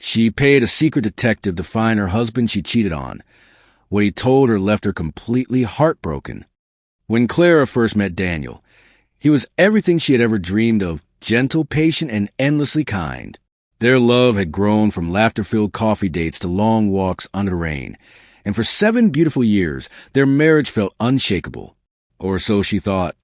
She paid a secret detective to find her husband she cheated on. What he told her left her completely heartbroken. When Clara first met Daniel, he was everything she had ever dreamed of, gentle, patient, and endlessly kind. Their love had grown from laughter-filled coffee dates to long walks under the rain, and for 7 beautiful years, their marriage felt unshakable. Or so she thought.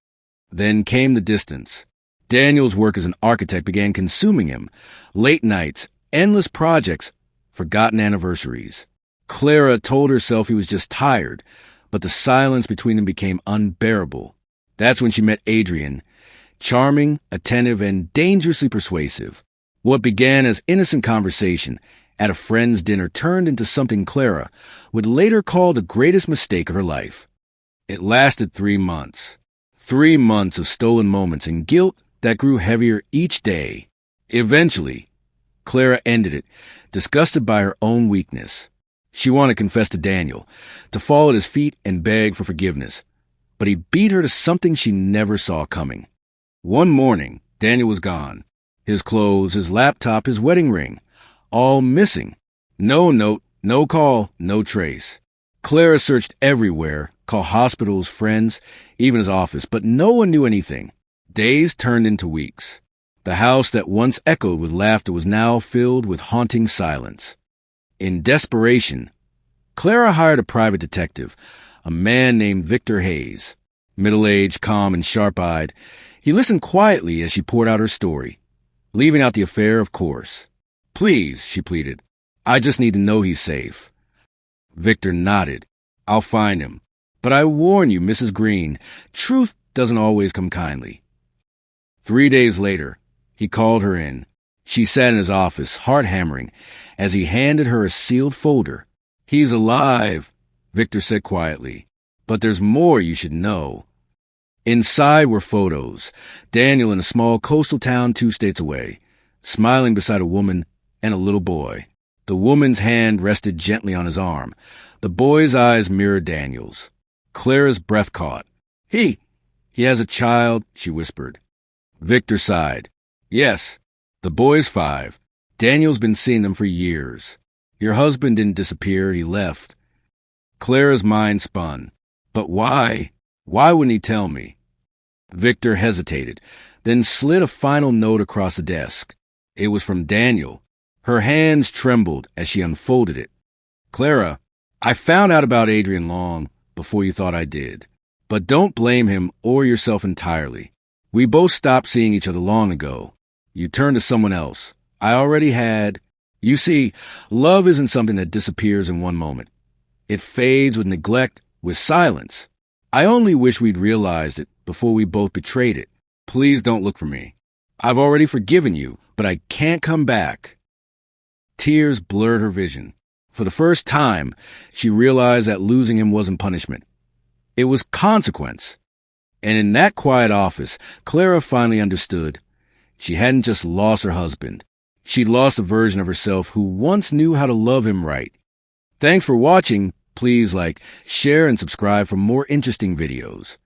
Then came the distance. Daniel's work as an architect began consuming him. Late nights, endless projects, forgotten anniversaries. Clara told herself he was just tired, but the silence between them became unbearable. That's when she met Adrian, charming, attentive, and dangerously persuasive. What began as innocent conversation at a friend's dinner turned into something Clara would later call the greatest mistake of her life. It lasted 3 months. 3 months of stolen moments and guilt that grew heavier each day. Eventually, Clara ended it, disgusted by her own weakness. She wanted to confess to Daniel, to fall at his feet and beg for forgiveness, but he beat her to something she never saw coming. One morning, Daniel was gone. His clothes, his laptop, his wedding ring, all missing. No note, no call, no trace. Clara searched everywhere, called hospitals, friends, even his office, but no one knew anything. Days turned into weeks. The house that once echoed with laughter was now filled with haunting silence. In desperation, Clara hired a private detective, a man named Victor Hayes. Middle-aged, calm, and sharp-eyed, he listened quietly as she poured out her story, leaving out the affair, of course. "Please," she pleaded, "I just need to know he's safe." Victor nodded. "I'll find him. But I warn you, Mrs. Green, truth doesn't always come kindly." 3 days later, he called her in. She sat in his office, heart hammering, as he handed her a sealed folder. "He's alive," Victor said quietly. "But there's more you should know." Inside were photos. Daniel in a small coastal town 2 states away, smiling beside a woman and a little boy. The woman's hand rested gently on his arm. The boy's eyes mirrored Daniel's. Clara's breath caught. He has a child," she whispered. Victor sighed. "Yes, the boy's 5. Daniel's been seeing them for years. Your husband didn't disappear, he left." Clara's mind spun. "But why? Why wouldn't he tell me?" Victor hesitated, then slid a final note across the desk. It was from Daniel. Her hands trembled as she unfolded it. "Clara, I found out about Adrian long before you thought I did. But don't blame him or yourself entirely. We both stopped seeing each other long ago. You turned to someone else. I already had. You see, love isn't something that disappears in one moment. It fades with neglect, with silence. I only wish we'd realized it before we both betrayed it. Please don't look for me. I've already forgiven you, but I can't come back." Tears blurred her vision. For the first time, she realized that losing him wasn't punishment. It was consequence. And in that quiet office, Clara finally understood. She hadn't just lost her husband. She'd lost a version of herself who once knew how to love him right. Thanks for watching. Please like, share, and subscribe for more interesting videos.